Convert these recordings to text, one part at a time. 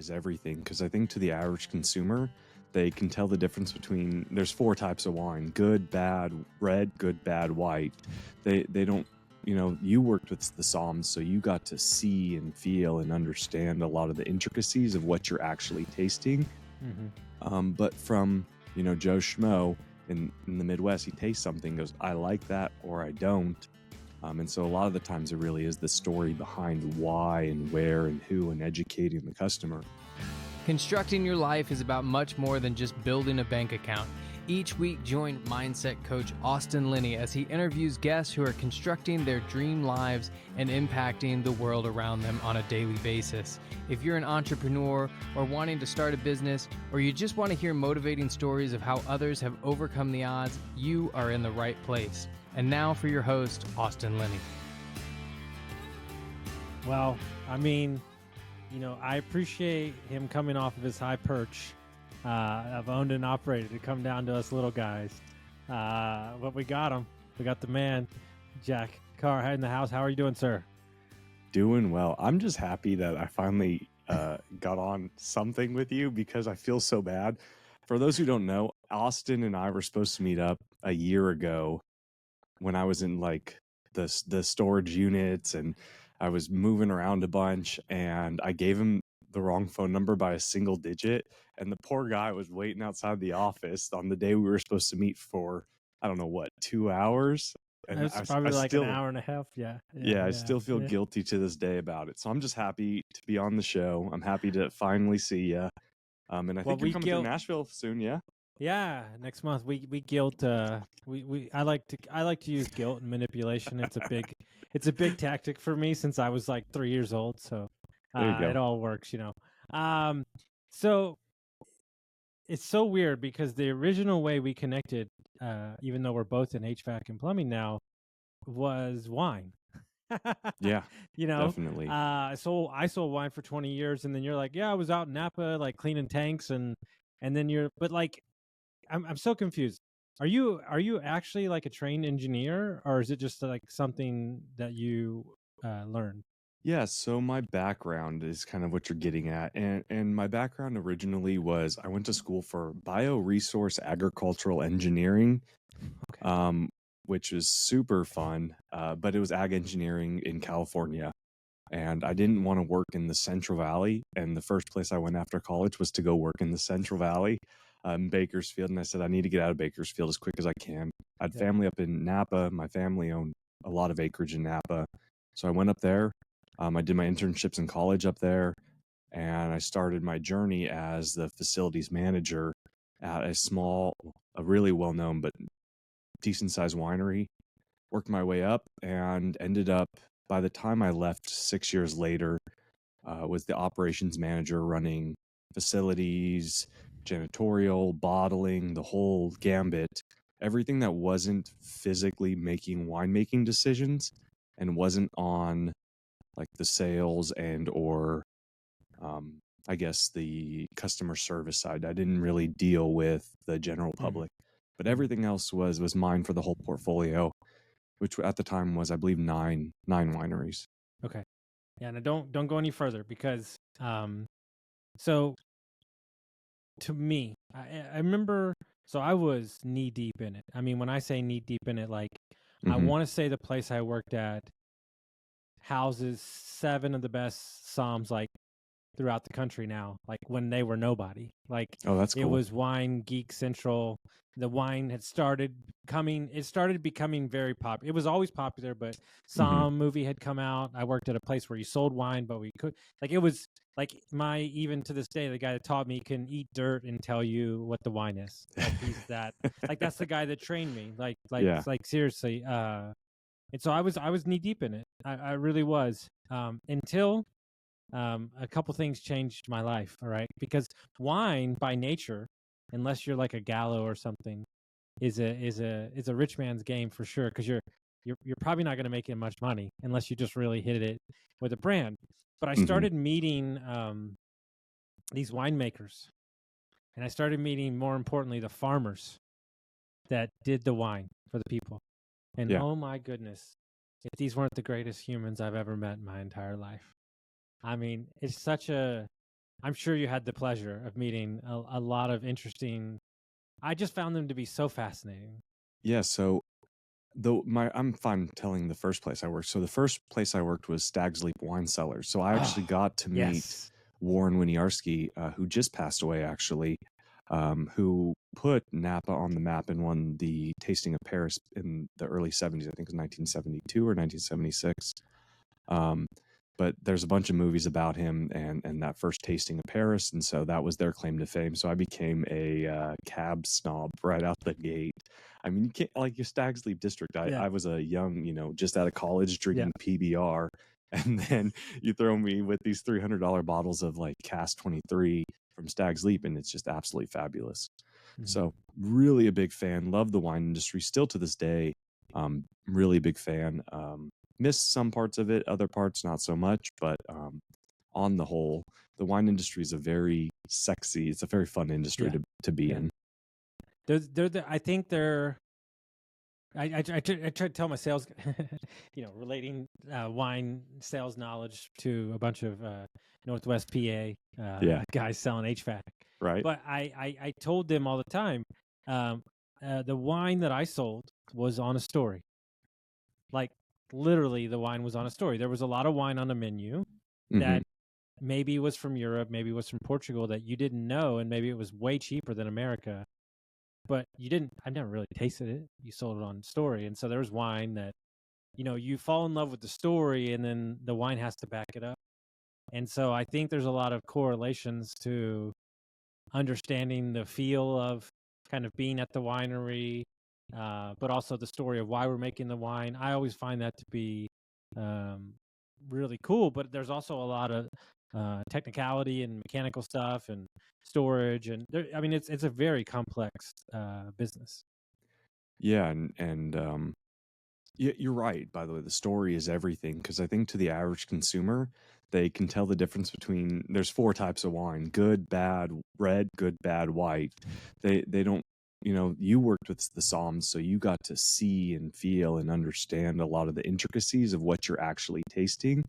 is everything, because I think to the average consumer, they can tell the difference between, there's 4 types of wine: good, bad, red, good, bad, white. They don't, you worked with the Psalms, so you got to see and feel and understand a lot of the intricacies of what you're actually tasting. But from, Joe Schmo in the Midwest, he tastes something, goes, I like that, or I don't. And so a lot of the times it really is the story behind why and where and who, and educating the customer. Constructing your life is about much more than just building a bank account. Each week, join mindset coach Austin Linney as he interviews guests who are constructing their dream lives and impacting the world around them on a daily basis. If you're an entrepreneur or wanting to start a business, or you just want to hear motivating stories of how others have overcome the odds, you are in the right place. And now for your host, Austin Linney. Well, I mean, I appreciate him coming off of his high perch of owned and operated to come down to us little guys. But we got him. We got the man, Jack Carr, in the house. How are you doing, sir? Doing well. I'm just happy that I finally got on something with you, because I feel so bad. For those who don't know, Austin and I were supposed to meet up a year ago when I was in like the storage units, and I was moving around a bunch, and I gave him the wrong phone number by a single digit, and the poor guy was waiting outside the office on the day we were supposed to meet for, I don't know what, 2 hours. And It's probably like an hour and a half. Yeah. I still feel guilty to this day about it. So I'm just happy to be on the show. I'm happy to finally see you. And I think you're coming to Nashville soon. Yeah. Yeah, next month we guilt. I like to use guilt and manipulation. It's a big tactic for me since I was like 3 years old. So it all works, So it's so weird because the original way we connected, even though we're both in HVAC and plumbing now, was wine. Yeah, definitely. So I sold wine for 20 years, and then you're like, yeah, I was out in Napa, like cleaning tanks, and then but like, I'm so confused. Are you actually like a trained engineer, or is it just like something that you learned? Yeah, so my background is kind of what you're getting at. And my background originally was, I went to school for bioresource agricultural engineering, which is super fun, but it was ag engineering in California. And I didn't want to work in the Central Valley. And the first place I went after college was to go work in the Central Valley, Bakersfield. And I said, I need to get out of Bakersfield as quick as I can. I had family up in Napa. My family owned a lot of acreage in Napa. So I went up there. I did my internships in college up there, and I started my journey as the facilities manager at a really well-known but decent-sized winery. Worked my way up and ended up, by the time I left 6 years later, was the operations manager running facilities, janitorial, bottling, the whole gambit. Everything that wasn't physically making winemaking decisions and wasn't on like the sales and or I guess the customer service side. I didn't really deal with the general public, but everything else was mine for the whole portfolio, which at the time was, I believe, nine wineries. Okay. Yeah, and don't go any further, because so to me, I remember, so I was knee deep in it. I mean, when I say knee deep in it, like I want to say the place I worked at houses 7 of the best Psalms like throughout the country now, like when they were nobody. Like, oh, that's cool. It was Wine Geek Central. The wine had started becoming very popular. It was always popular, but Psalm movie had come out. I worked at a place where you sold wine, but we could, like, it was like even to this day, the guy that taught me can eat dirt and tell you what the wine is. Like, he's that, like, that's the guy that trained me. Like seriously. And so I was knee deep in it. I really was. Until a couple things changed my life. All right, because wine by nature, unless you're like a Gallo or something, is a rich man's game for sure. Because you're probably not going to make it much money unless you just really hit it with a brand. But I started meeting these winemakers, and I started meeting, more importantly, the farmers that did the wine for the people. And oh my goodness, if these weren't the greatest humans I've ever met in my entire life. I mean, it's such a I'm sure you had the pleasure of meeting a lot of interesting. I just found them to be so fascinating. Yeah, so I'm fine telling the first place I worked. So the first place I worked was Stag's Leap Wine Cellars. So I actually got to meet Yes. Warren Winiarski, who just passed away actually, who put Napa on the map and won the Tasting of Paris in the early 70s. I think it was 1972 or 1976. But there's a bunch of movies about him and that first tasting of Paris, and so that was their claim to fame. So I became a cab snob right out the gate. I mean, you can't, like, your Stag's Leap District. I was a young, just out of college drinking PBR, and then you throw me with these $300 bottles of like Cask 23 from Stag's Leap, and it's just absolutely fabulous. So really a big fan. Love the wine industry still to this day. Really big fan. Miss some parts of it, other parts not so much, but on the whole, the wine industry is a very fun industry to be in. I think they're. I try to tell my sales, relating wine sales knowledge to a bunch of Northwest PA guys selling HVAC. Right. But I told them all the time, the wine that I sold was on a story. Like, literally, the wine was on a story. There was a lot of wine on the menu that maybe was from Europe, maybe was from Portugal that you didn't know, and maybe it was way cheaper than America. But I've never really tasted it. You sold it on story. And so there's wine that, you fall in love with the story and then the wine has to back it up. And so I think there's a lot of correlations to understanding the feel of kind of being at the winery, but also the story of why we're making the wine. I always find that to be really cool, but there's also a lot of technicality and mechanical stuff and storage, and it's a very complex business. Yeah, and you're right. By the way, the story is everything, because I think to the average consumer, they can tell the difference between, there's 4 types of wine: good, bad, red, good, bad, white. They don't, you worked with the Psalms, so you got to see and feel and understand a lot of the intricacies of what you're actually tasting.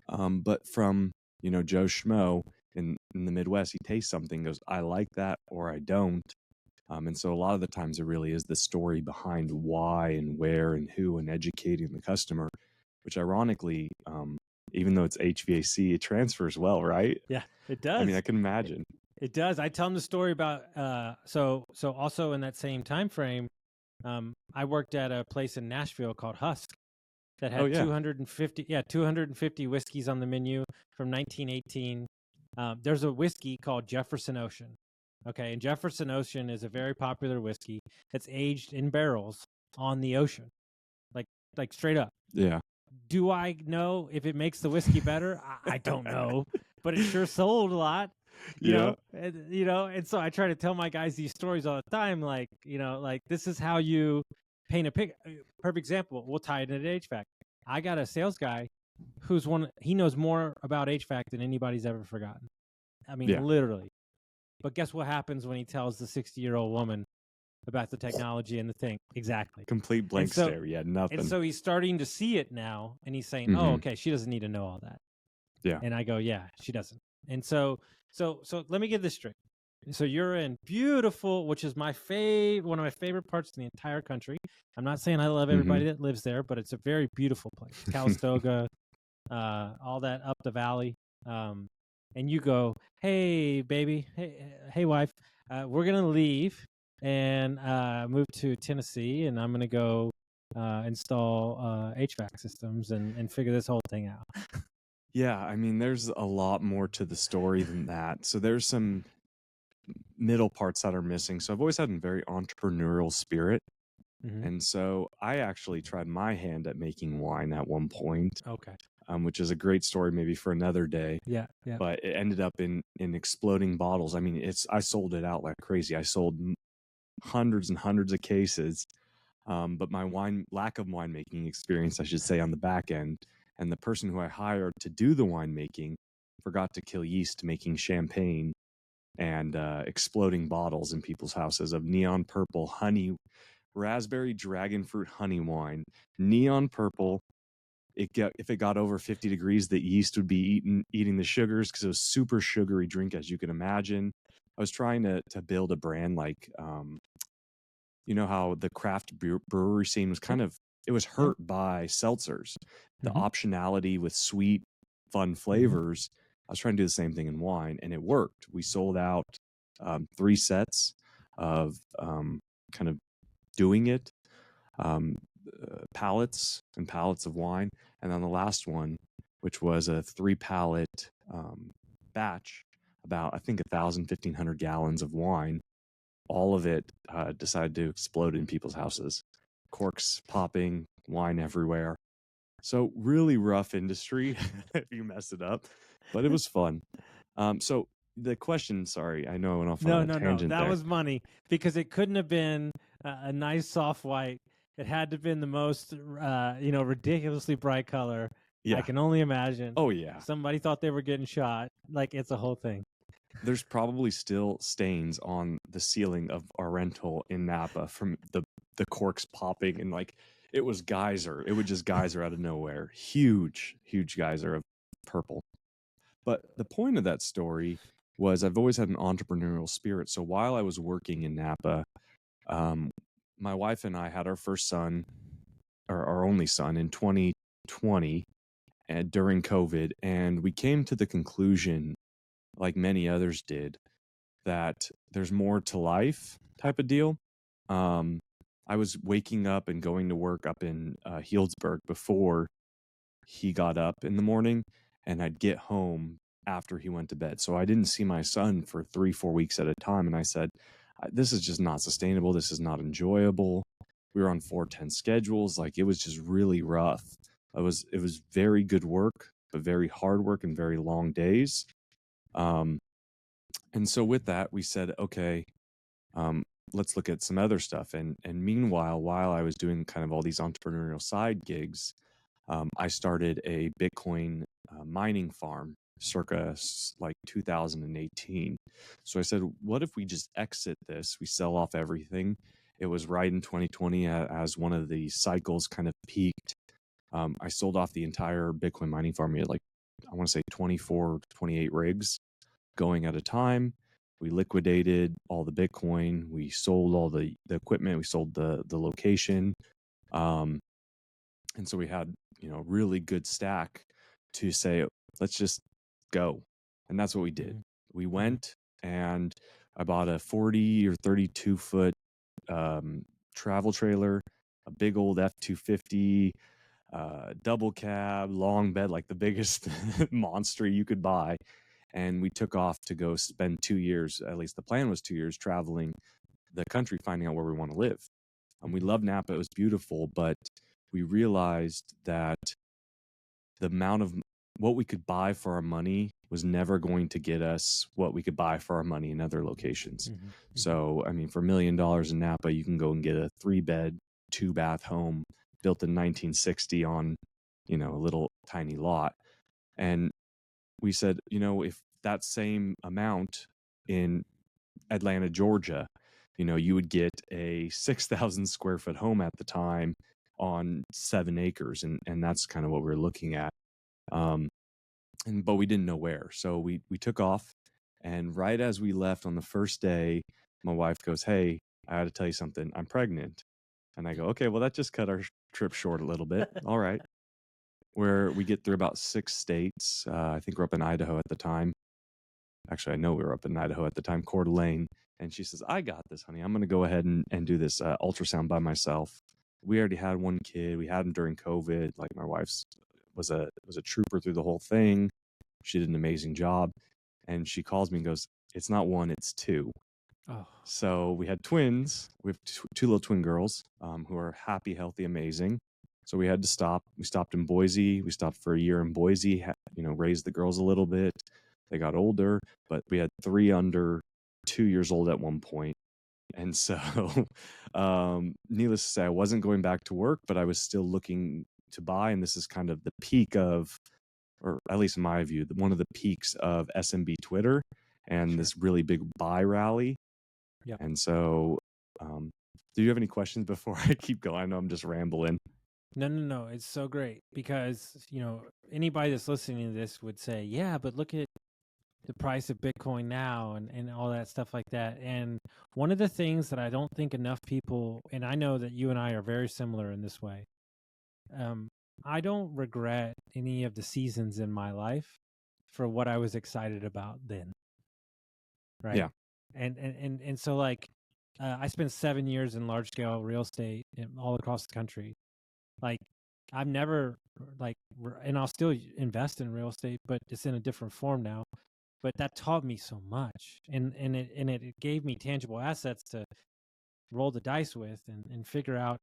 But from Joe Schmo in the Midwest, he tastes something, goes, I like that, or I don't. And so a lot of the times it really is the story behind why and where and who, and educating the customer, which ironically, even though it's HVAC, it transfers well, right? Yeah, it does. I mean, I can imagine. It does. I tell them the story about so also in that same time frame, I worked at a place in Nashville called Husk that had 250 whiskeys on the menu from 1918. There's a whiskey called Jefferson Ocean. Okay, and Jefferson Ocean is a very popular whiskey that's aged in barrels on the ocean, like straight up. Yeah. Do I know if it makes the whiskey better? I don't know, but it sure sold a lot. You know, and so I try to tell my guys these stories all the time, like this is how you paint a perfect example. We'll tie it into HVAC. I got a sales guy he knows more about HVAC than anybody's ever forgotten. I mean, literally. But guess what happens when he tells the 60-year-old woman about the technology and the thing? Exactly. Complete blank stare. Yeah, nothing. And so he's starting to see it now, and he's saying, oh, okay, she doesn't need to know all that. Yeah. And I go, yeah, she doesn't. And so let me get this straight. So you're in beautiful, which is one of my favorite parts in the entire country. I'm not saying I love everybody that lives there, but it's a very beautiful place. Calistoga, all that up the valley. And you go, hey, baby, hey, wife, we're going to leave and move to Tennessee, and I'm going to go install HVAC systems and figure this whole thing out. Yeah, I mean, there's a lot more to the story than that. So there's some middle parts that are missing. So I've always had a very entrepreneurial spirit. And so I actually tried my hand at making wine at one point. Okay. Which is a great story maybe for another day. Yeah. But it ended up in exploding bottles. I mean, I sold it out like crazy. I sold hundreds and hundreds of cases. But my lack of winemaking experience, I should say, on the back end, and the person who I hired to do the winemaking forgot to kill yeast making champagne, and exploding bottles in people's houses of neon purple honey, raspberry dragon fruit honey wine, neon purple, if it got over 50 degrees, the yeast would be eating the sugars because it was super sugary drink, as you can imagine. I was trying to build a brand like, you know how the craft brewery scene was kind of, it was hurt by seltzers, the optionality with sweet, fun flavors. I was trying to do the same thing in wine, and it worked. We sold out 3 sets of kind of doing it, pallets and pallets of wine. And then the last one, which was a 3 pallet batch, about, I think, 1,500 gallons of wine. All of it decided to explode in people's houses. Corks popping, wine everywhere. So really rough industry if you mess it up, but it was fun. So the question, sorry, I know I went off on a tangent that there. was money, because it couldn't have been a nice soft white. It had to have been the most, ridiculously bright color. Yeah. I can only imagine. Oh, yeah. Somebody thought they were getting shot. Like, it's a whole thing. There's probably still stains on the ceiling of our rental in Napa from the corks popping, and like it was geyser. It would just geyser out of nowhere. Huge geyser of purple. But the point of that story was I've always had an entrepreneurial spirit. So while I was working in Napa, my wife and I had our first son, or our only son, in 2020 and during COVID, and we came to the conclusion, like many others did, that there's more to life type of deal. I was waking up and going to work up in Healdsburg before he got up in the morning, and I'd get home after he went to bed. So I didn't see my son for 3-4 weeks at a time. And I said, this is just not sustainable. This is not enjoyable. We were on 4-10 schedules. Like, it was just really rough. It was very good work, but very hard work and very long days. And so with that, we said, okay, let's look at some other stuff. And meanwhile, while I was doing kind of all these entrepreneurial side gigs, I started a Bitcoin mining farm circa like 2018. So I said, what if we just exit this? We sell off everything. It was right in 2020 as one of the cycles kind of peaked. I sold off the entire Bitcoin mining farm. We had, like, I want to say 24, 28 rigs going at a time. We liquidated all the Bitcoin. We sold all the equipment. We sold the location. And so we had, really good stack to say, let's just go. And that's what we did. We went, and I bought a 40 or 32 foot travel trailer, a big old F-250, double cab, long bed, like the biggest monster you could buy. And we took off to go spend 2 years, at least the plan was 2 years, traveling the country, finding out where we want to live. And we love Napa. It was beautiful, but we realized that the amount of what we could buy for our money was never going to get us what we could buy for our money in other locations. So, I mean, for $1 million in Napa, you can go and get a 3-bed, 2-bath home built in 1960 on, a little tiny lot. And we said, if that same amount in Atlanta, Georgia, you would get a 6,000 square foot home at the time on 7 acres. And that's kind of what we were looking at. But we didn't know where. So we took off. And right as we left on the first day, my wife goes, hey, I got to tell you something. I'm pregnant. And I go, okay, well, that just cut our trip short a little bit. All right. Where we get through about 6 states. I think we're up in Idaho at the time. Actually, I know we were up in Idaho at the time, Coeur d'Alene. And she says, I got this, honey. I'm going to go ahead and do this ultrasound by myself. We already had one kid. We had him during COVID. Like, my wife's was a trooper through the whole thing. She did an amazing job. And she calls me and goes, it's not 1, it's 2. Oh. So we had twins. We have 2 little twin girls who are happy, healthy, amazing. So we had to stop. We stopped in Boise. We stopped for a year in Boise, raised the girls a little bit. They got older, but we had 3 under 2 years old at one point. And so needless to say, I wasn't going back to work, but I was still looking to buy. And this is kind of the peak of, or at least in my view, one of the peaks of SMB Twitter and this really big buy rally. Yeah. And so do you have any questions before I keep going? I know I'm just rambling. No. It's so great because, anybody that's listening to this would say, yeah, but look at the price of Bitcoin now and all that stuff like that. And one of the things that I don't think enough people, and I know that you and I are very similar in this way, I don't regret any of the seasons in my life for what I was excited about then. Right. Yeah. And so like, I spent 7 years in large scale real estate all across the country. Like I've never and I'll still invest in real estate, but it's in a different form now. But that taught me so much, and it gave me tangible assets to roll the dice with and figure out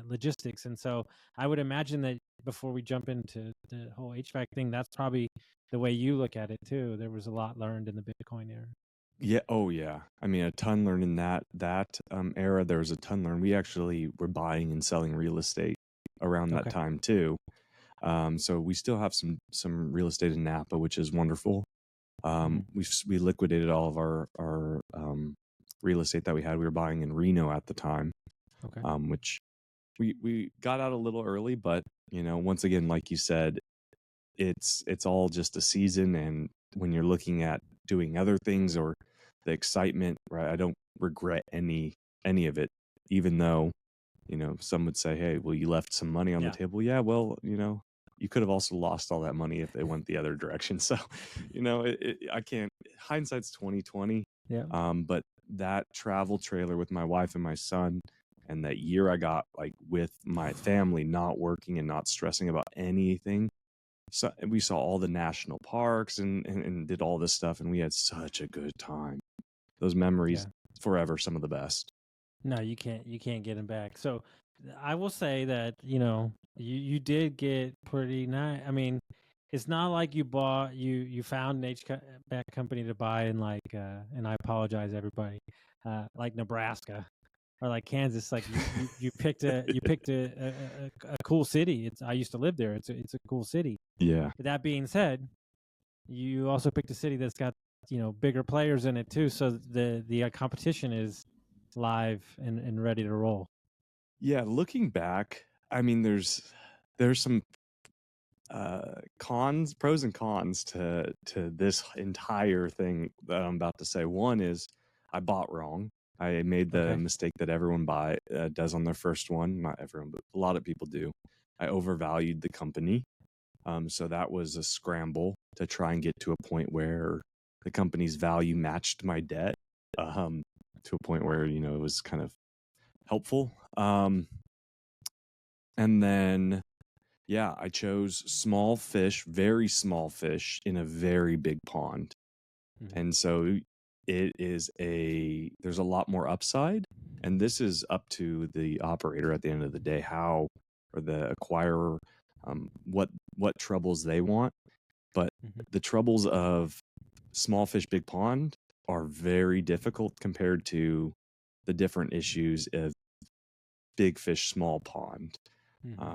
logistics. And so I would imagine that before we jump into the whole HVAC thing, that's probably the way you look at it too. There was a lot learned in the Bitcoin era. Yeah. Oh, yeah. I mean, a ton learned in that era. There was a ton learned. We actually were buying and selling real estate around that Okay. time too. So we still have some real estate in Napa, which is wonderful. We liquidated all of our real estate that we had. We were buying in Reno at the time, Okay. which we got out a little early, but once again, like you said, it's all just a season. And when you're looking at doing other things or the excitement, right? I don't regret any of it, even though, some would say, hey, well, you left some money on the table. Yeah, well, you could have also lost all that money if it went the other direction. So, I can't, hindsight's 2020. Yeah. But that travel trailer with my wife and my son, and that year I got like with my family, not working and not stressing about anything. So we saw all the national parks and did all this stuff, and we had such a good time. Those memories forever, some of the best. No, you can't get them back. So I will say that, you did get pretty nice. I mean, it's not like you found an HVAC company to buy in like, and I apologize everybody, like Nebraska or like Kansas. Like you picked a cool city. I used to live there. It's a cool city. Yeah. But that being said, you also picked a city that's got, bigger players in it too. So the competition is live and ready to roll. Yeah, looking back, I mean, there's some pros and cons to this entire thing that I'm about to say. One is I bought wrong. I made the mistake that everyone does on their first one. Not everyone, but a lot of people do. I overvalued the company. So that was a scramble to try and get to a point where the company's value matched my debt, to a point where, it was kind of helpful. And then, I chose small fish, very small fish in a very big pond. And so there's a lot more upside. And this is up to the operator at the end of the day, or the acquirer, what troubles they want. But the troubles of small fish, big pond are very difficult compared to the different issues of big fish, small pond.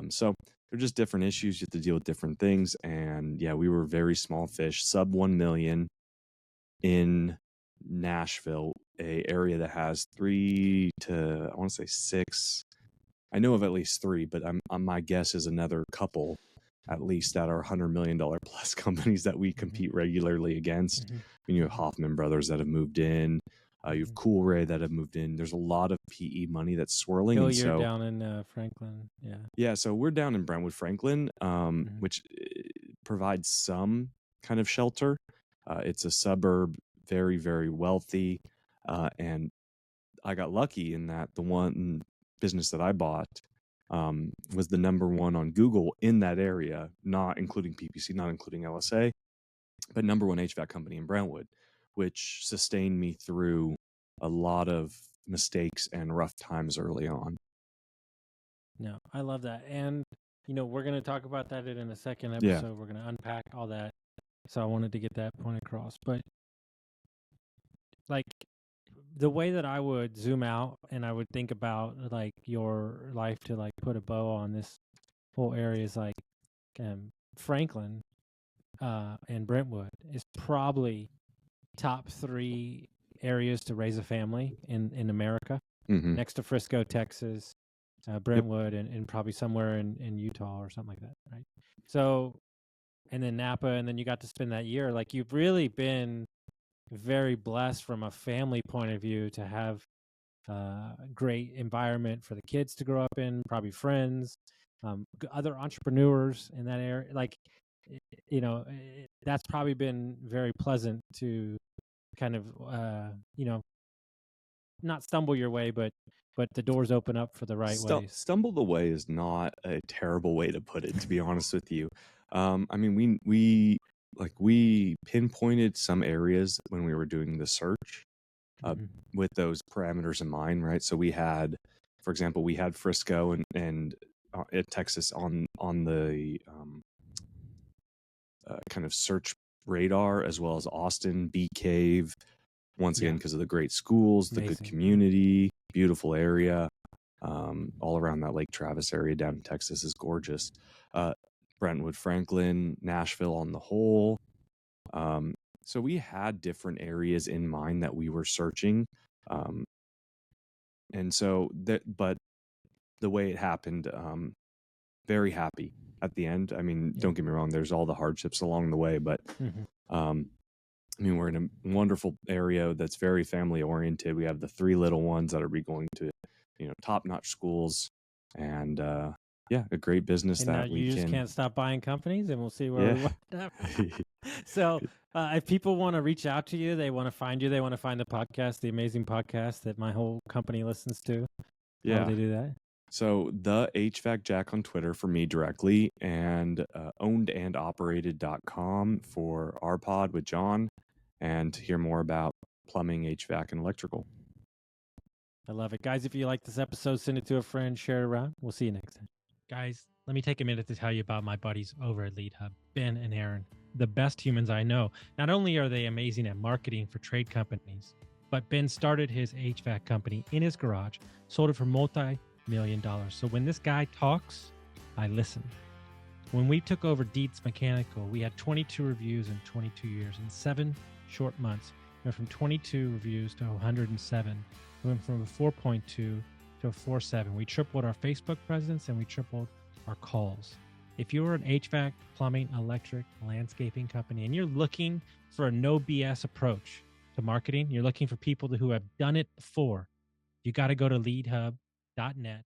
So they're just different issues. You have to deal with different things. And we were very small fish, sub 1 million in Nashville, a area that has 3 to, I want to say 6. I know of at least 3, but my guess is another couple at least that are $100 million plus companies that we compete regularly against. I mean, you have Hoffman Brothers that have moved in. You have Coolray that have moved in. There's a lot of PE money that's swirling. And you're down in Franklin. Yeah. Yeah. So we're down in Brentwood, Franklin, which provides some kind of shelter. It's a suburb, very, very wealthy. And I got lucky in that the one business that I bought was the number one on Google in that area, not including PPC, not including LSA, but number one HVAC company in Brentwood, which sustained me through a lot of mistakes and rough times early on. No, I love that. And, we're going to talk about that in a second episode. Yeah. We're going to unpack all that. So I wanted to get that point across. But, like, the way that I would zoom out and I would think about, like, your life to, like, put a bow on this whole area is, like, Franklin and Brentwood is probably top 3 areas to raise a family in America, next to Frisco, Texas, Brentwood, and probably somewhere in Utah or something like that, right? So, and then Napa, and then you got to spend that year. Like, you've really been very blessed from a family point of view to have great environment for the kids to grow up in, probably friends, other entrepreneurs in that area. Like, that's probably been very pleasant to kind of, not stumble your way, but the doors open up for the right ways. Stumble the way is not a terrible way to put it, to be honest with you. I mean, we pinpointed some areas when we were doing the search with those parameters in mind, right? So we had, for example, we had Frisco and Texas on the kind of search radar, as well as Austin, Bee Cave, once again because of the great schools, the good community, beautiful area. All around that Lake Travis area down in Texas is gorgeous. Brentwood, Franklin, Nashville on the whole. So we had different areas in mind that we were searching. And so but the way it happened, very happy at the end. I mean, don't get me wrong, there's all the hardships along the way, but I mean, we're in a wonderful area that's very family oriented. We have the 3 little ones that are going to, top-notch schools, and a great business and that you just can't stop buying companies, and we'll see where we wind up. So if people want to reach out to you, they want to find you, they want to find the podcast, the amazing podcast that my whole company listens to, how do they do that? So the HVAC Jack on Twitter for me directly, and ownedandoperated.com for our pod with John, and to hear more about plumbing, HVAC, and electrical. I love it. Guys, if you like this episode, send it to a friend, share it around. We'll see you next time. Guys, let me take a minute to tell you about my buddies over at Lead Hub, Ben and Aaron, the best humans I know. Not only are they amazing at marketing for trade companies, but Ben started his HVAC company in his garage, sold it for multi-million-dollar. So when this guy talks, I listen. When we took over Dietz Mechanical, we had 22 reviews in 22 years. In 7 short months, we went from 22 reviews to 107. We went from a 4.2 to a 4.7. We tripled our Facebook presence, and we tripled our calls. If you're an HVAC, plumbing, electric, landscaping company, and you're looking for a no BS approach to marketing, you're looking for people who have done it before, you got to go to leadhub.net